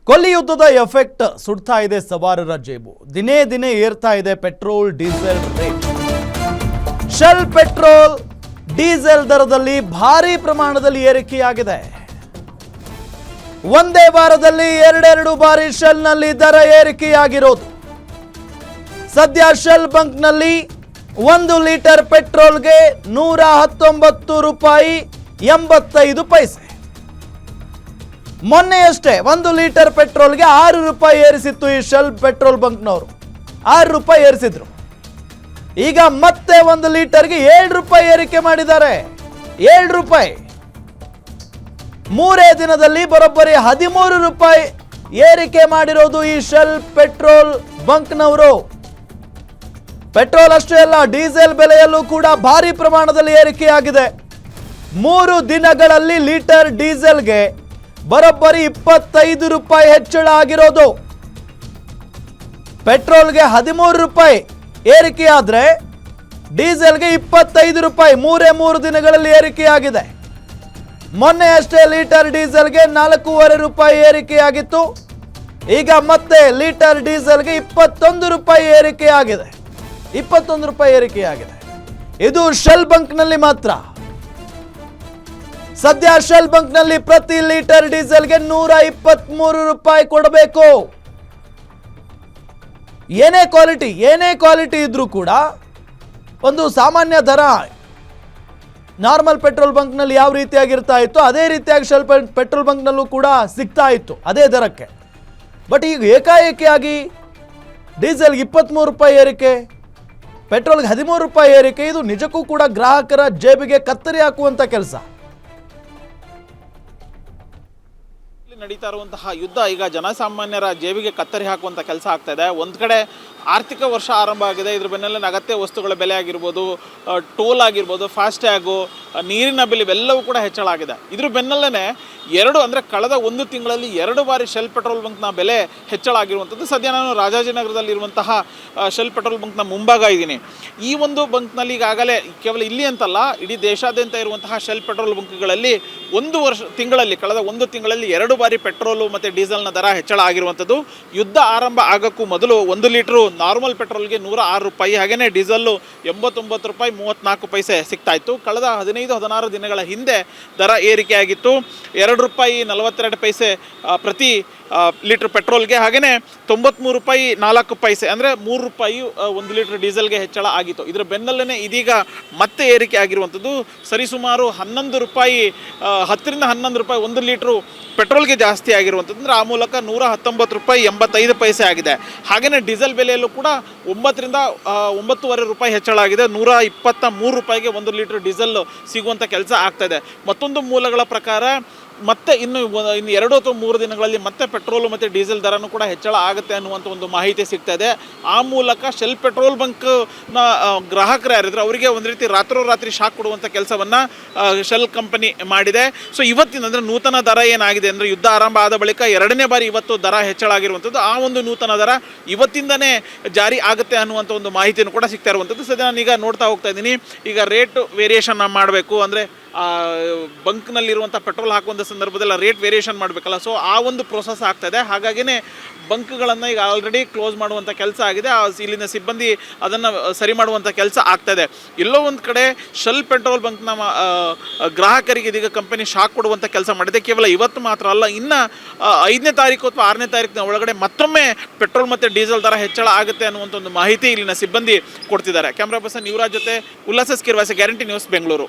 ಕೊಲ್ಲಿ ಯುದ್ಧದ ಎಫೆಕ್ಟ್ ಸುಡ್ತಾ ಇದೆ ಸವಾರರ ಜೇಬು. ದಿನೇ ದಿನೇ ಏರ್ತಾ ಇದೆ petrol diesel rate. Shell petrol diesel ದರದಲ್ಲಿ ಭಾರಿ ಪ್ರಮಾಣದಲ್ಲಿ ಏರಿಕೆಯಾಗಿದೆ. ಒಂದೇ ವಾರದಲ್ಲಿ ಎರಡೆರಡು ಬಾರಿ ಶೆಲ್ನಲ್ಲಿ ದರ ಏರಿಕೆಯಾಗಿರೋದು. ಸದ್ಯ ಶೆಲ್ ಬಂಕ್ನಲ್ಲಿ 1 ಲೀಟರ್ ಪೆಟ್ರೋಲ್ಗೆ 119 ರೂಪಾಯಿ 85 ಪೈಸೆ. ಮೊನ್ನೆಯಷ್ಟೇ 1 ಲೀಟರ್ ಪೆಟ್ರೋಲ್ಗೆ 6 ರೂಪಾಯಿ ಏರಿಸಿತ್ತು ಈ ಶೆಲ್ ಪೆಟ್ರೋಲ್ ಬಂಕ್ನವರು. 6 ರೂಪಾಯಿ ಏರಿಸಿದ್ರು. ಈಗ ಮತ್ತೆ 1 ಲೀಟರ್ಗೆ 7 ರೂಪಾಯಿ ಏರಿಕೆ ಮಾಡಿದ್ದಾರೆ. 7 ರೂಪಾಯಿ. ಮೂರೇ ದಿನದಲ್ಲಿ ಬರೋಬ್ಬರಿ 13 ರೂಪಾಯಿ ಏರಿಕೆ ಮಾಡಿರೋದು ಈ ಶೆಲ್ ಪೆಟ್ರೋಲ್ ಬಂಕ್ನವರು. ಪೆಟ್ರೋಲ್ ಅಷ್ಟೇ ಅಲ್ಲ, ಡೀಸೆಲ್ ಬೆಲೆಯಲ್ಲೂ ಕೂಡ ಭಾರಿ ಪ್ರಮಾಣದಲ್ಲಿ ಏರಿಕೆಯಾಗಿದೆ. 3 ದಿನಗಳಲ್ಲಿ ಲೀಟರ್ ಡೀಸೆಲ್ಗೆ ಬರೋಬ್ಬರಿ 25 ರೂಪಾಯಿ ಹೆಚ್ಚಳ ಆಗಿರೋದು. ಪೆಟ್ರೋಲ್ಗೆ 13 ರೂಪಾಯಿ ಏರಿಕೆಯಾದ್ರೆ ಡೀಸೆಲ್ಗೆ 25 ರೂಪಾಯಿ 3 ದಿನಗಳಲ್ಲಿ ಏರಿಕೆಯಾಗಿದೆ. ಮೊನ್ನೆ ಅಷ್ಟೇ ಲೀಟರ್ ಡೀಸೆಲ್ಗೆ 4.5 ರೂಪಾಯಿ ಏರಿಕೆಯಾಗಿತ್ತು. ಈಗ ಮತ್ತೆ ಲೀಟರ್ ಡೀಸೆಲ್ಗೆ 21 ರೂಪಾಯಿ ಏರಿಕೆಯಾಗಿದೆ. 21 ರೂಪಾಯಿ ಏರಿಕೆಯಾಗಿದೆ. ಇದು ಶೆಲ್ ಬಂಕ್ನಲ್ಲಿ ಮಾತ್ರ. ಸದ್ಯ ಶೆಲ್ ಬಂಕ್ನಲ್ಲಿ ಪ್ರತಿ ಲೀಟರ್ ಡೀಸೆಲ್ಗೆ 123 ರೂಪಾಯಿ ಕೊಡಬೇಕು. ಏನೇ ಕ್ವಾಲಿಟಿ ಇದ್ರೂ ಕೂಡ ಒಂದು ಸಾಮಾನ್ಯ ದರ ನಾರ್ಮಲ್ ಪೆಟ್ರೋಲ್ ಬಂಕ್ನಲ್ಲಿ ಯಾವ ರೀತಿಯಾಗಿರ್ತಾ ಇತ್ತು ಅದೇ ರೀತಿಯಾಗಿ ಶೆಲ್ ಪೆಟ್ರೋಲ್ ಬಂಕ್ನಲ್ಲೂ ಕೂಡ ಸಿಗ್ತಾ ಇತ್ತು ಅದೇ ದರಕ್ಕೆ. ಬಟ್ ಈಗ ಏಕಾಏಕಿಯಾಗಿ ಡೀಸೆಲ್ಗೆ 23 ರೂಪಾಯಿ ಏರಿಕೆ, ಪೆಟ್ರೋಲ್ಗೆ 13 ರೂಪಾಯಿ ಏರಿಕೆ, ಇದು ನಿಜಕ್ಕೂ ಕೂಡ ಗ್ರಾಹಕರ ಜೇಬಿಗೆ ಕತ್ತರಿ ಹಾಕುವಂತ ಕೆಲಸ. ನಡೀತಾ ಇರುವಂತಹ ಯುದ್ಧ ಈಗ ಜನಸಾಮಾನ್ಯರ ಜೇಬಿಗೆ ಕತ್ತರಿ ಹಾಕುವಂಥ ಕೆಲಸ ಆಗ್ತಾ ಇದೆ. ಒಂದು ಕಡೆ ಆರ್ಥಿಕ ವರ್ಷ ಆರಂಭ ಆಗಿದೆ. ಇದ್ರ ಬೆನ್ನಲ್ಲೇ ಅಗತ್ಯ ವಸ್ತುಗಳ ಬೆಲೆ ಆಗಿರ್ಬೋದು, ಟೋಲ್ ಆಗಿರ್ಬೋದು, ಫಾಸ್ಟ್ಯಾಗು, ನೀರಿನ ಬಿಲ್ ಇವೆಲ್ಲವೂ ಕೂಡ ಹೆಚ್ಚಳ ಆಗಿದೆ. ಇದ್ರ ಬೆನ್ನಲ್ಲೇ ಕಳೆದ 1 ತಿಂಗಳಲ್ಲಿ 2 ಬಾರಿ ಶೆಲ್ ಪೆಟ್ರೋಲ್ ಬಂಕ್ನ ಬೆಲೆ ಹೆಚ್ಚಳ ಆಗಿರುವಂಥದ್ದು. ಸದ್ಯ ನಾನು ರಾಜಾಜಿನಗರದಲ್ಲಿರುವಂತಹ ಶೆಲ್ ಪೆಟ್ರೋಲ್ ಬಂಕ್ನ ಮುಂಭಾಗ ಇದ್ದೀನಿ. ಈ ಒಂದು ಬಂಕ್ನಲ್ಲಿ ಈಗಾಗಲೇ ಕೇವಲ ಇಲ್ಲಿ ಅಂತಲ್ಲ, ಇಡೀ ದೇಶಾದ್ಯಂತ ಇರುವಂತಹ ಶೆಲ್ ಪೆಟ್ರೋಲ್ ಬಂಕ್ಗಳಲ್ಲಿ ಕಳೆದ 1 ತಿಂಗಳಲ್ಲಿ 2 ಬಾರಿ ಪೆಟ್ರೋಲು ಮತ್ತು ಡೀಸೆಲ್ನ ದರ ಹೆಚ್ಚಳ ಆಗಿರುವಂಥದ್ದು. ಯುದ್ಧ ಆರಂಭ ಆಗೋಕ್ಕೂ ಮೊದಲು 1 ಲೀಟ್ರು ನಾರ್ಮಲ್ ಪೆಟ್ರೋಲ್ಗೆ 106 ರೂಪಾಯಿ, ಹಾಗೆಯೇ ಡೀಸೆಲ್ಲು 89 ರೂಪಾಯಿ 34 ಪೈಸೆ ಸಿಗ್ತಾ ಇತ್ತು. ಕಳೆದ 15-16 ದಿನಗಳ ಹಿಂದೆ ದರ ಏರಿಕೆಯಾಗಿತ್ತು. 2 ರೂಪಾಯಿ 42 ಪೈಸೆ ಪ್ರತಿ ಲೀಟ್ರ್ ಪೆಟ್ರೋಲ್ಗೆ, ಹಾಗೆಯೇ 93 ರೂಪಾಯಿ 4 ಪೈಸೆ ಅಂದರೆ 3 ರೂಪಾಯಿ 1 ಲೀಟ್ರ್ ಡೀಸೆಲ್ಗೆ ಹೆಚ್ಚಳ ಆಗಿತ್ತು. ಇದರ ಬೆನ್ನಲ್ಲೇ ಇದೀಗ ಮತ್ತೆ ಏರಿಕೆ ಆಗಿರುವಂಥದ್ದು. ಸರಿಸುಮಾರು 11 ರೂಪಾಯಿ 10-11 ರೂಪಾಯಿ 1 ಲೀಟ್ರು ಪೆಟ್ರೋಲ್ಗೆ ಜಾಸ್ತಿ ಆಗಿರುವಂಥದ್ದು. ಅಂದರೆ ಆ ಮೂಲಕ 119 ರೂಪಾಯಿ 85 ಪೈಸೆ ಆಗಿದೆ. ಹಾಗೆಯೇ ಡೀಸೆಲ್ ಬೆಲೆಯಲ್ಲೂ ಕೂಡ 9.5 ರೂಪಾಯಿ ಹೆಚ್ಚಳ ಆಗಿದೆ. 123 ರೂಪಾಯಿಗೆ 1 ಲೀಟ್ರ್ ಡೀಸೆಲ್ ಸಿಗುವಂಥ ಕೆಲಸ ಆಗ್ತಾಯಿದೆ. ಮತ್ತೊಂದು ಮೂಲಗಳ ಪ್ರಕಾರ ಮತ್ತೆ ಇನ್ನು 2 ಅಥವಾ 3 ದಿನಗಳಲ್ಲಿ ಮತ್ತೆ ಪೆಟ್ರೋಲು ಮತ್ತು ಡೀಸೆಲ್ ದರನೂ ಕೂಡ ಹೆಚ್ಚಳ ಆಗುತ್ತೆ ಅನ್ನುವಂಥ ಒಂದು ಮಾಹಿತಿ ಸಿಗ್ತಾ ಇದೆ. ಆ ಮೂಲಕ ಶೆಲ್ ಪೆಟ್ರೋಲ್ ಬಂಕ್ನ ಗ್ರಾಹಕರು ಯಾರಿದ್ರು ಅವರಿಗೆ ಒಂದು ರೀತಿ ರಾತ್ರೋರಾತ್ರಿ ಶಾಕ್ ಕೊಡುವಂಥ ಕೆಲಸವನ್ನು ಶೆಲ್ ಕಂಪನಿ ಮಾಡಿದೆ. ಸೊ ಇವತ್ತಿನ ಅಂದರೆ ನೂತನ ದರ ಏನಾಗಿದೆ ಅಂದರೆ ಯುದ್ಧ ಆರಂಭ ಆದ ಬಳಿಕ 2ನೇ ಬಾರಿ ಇವತ್ತು ದರ ಹೆಚ್ಚಳ ಆಗಿರುವಂಥದ್ದು. ಆ ಒಂದು ನೂತನ ದರ ಇವತ್ತಿಂದನೇ ಜಾರಿ ಆಗುತ್ತೆ ಅನ್ನುವಂಥ ಒಂದು ಮಾಹಿತಿಯನ್ನು ಕೂಡ ಸಿಗ್ತಾ ಇರುವಂಥದ್ದು. ಸದ್ಯ ನಾನೀಗ ನೋಡ್ತಾ ಹೋಗ್ತಾ ಇದ್ದೀನಿ. ಈಗ ರೇಟ್ ವೇರಿಯೇಷನ್ ಮಾಡಬೇಕು ಅಂದರೆ ಬಂಕ್ನಲ್ಲಿರುವಂಥ ಪೆಟ್ರೋಲ್ ಹಾಕುವಂಥ ಸಂದರ್ಭದಲ್ಲಿ ರೇಟ್ ವೇರಿಯೇಷನ್ ಮಾಡಬೇಕಲ್ಲ, ಸೊ ಆ ಒಂದು ಪ್ರೋಸೆಸ್ ಆಗ್ತಾಯಿದೆ. ಹಾಗಾಗಿನೇ ಬಂಕ್ಗಳನ್ನು ಈಗ ಆಲ್ರೆಡಿ ಕ್ಲೋಸ್ ಮಾಡುವಂಥ ಕೆಲಸ ಆಗಿದೆ. ಇಲ್ಲಿನ ಸಿಬ್ಬಂದಿ ಅದನ್ನು ಸರಿ ಮಾಡುವಂಥ ಕೆಲಸ ಆಗ್ತಾಯಿದೆ. ಎಲ್ಲೋ ಒಂದು ಕಡೆ ಶೆಲ್ ಪೆಟ್ರೋಲ್ ಬಂಕ್ನ ಗ್ರಾಹಕರಿಗೆ ಇದೀಗ ಕಂಪನಿ ಶಾಕ್ ಕೊಡುವಂಥ ಕೆಲಸ ಮಾಡಿದೆ. ಕೇವಲ ಇವತ್ತು ಮಾತ್ರ ಅಲ್ಲ, ಇನ್ನು 5ನೇ ತಾರೀಕು ಅಥವಾ 6ನೇ ತಾರೀಕಿನ ಒಳಗಡೆ ಮತ್ತೊಮ್ಮೆ ಪೆಟ್ರೋಲ್ ಮತ್ತು ಡೀಸೆಲ್ ದರ ಹೆಚ್ಚಳ ಆಗುತ್ತೆ ಅನ್ನುವಂಥ ಒಂದು ಮಾಹಿತಿ ಇಲ್ಲಿನ ಸಿಬ್ಬಂದಿ ಕೊಡ್ತಿದ್ದಾರೆ. ಕ್ಯಾಮ್ರಾ ಪರ್ಸನ್ ಯುವರಾಜ್ ಜೊತೆ ಉಲ್ಲಾಸ ಸ್ಕಿರ್ವಾಸೆ, ಗ್ಯಾರಂಟಿ ನ್ಯೂಸ್, ಬೆಂಗಳೂರು.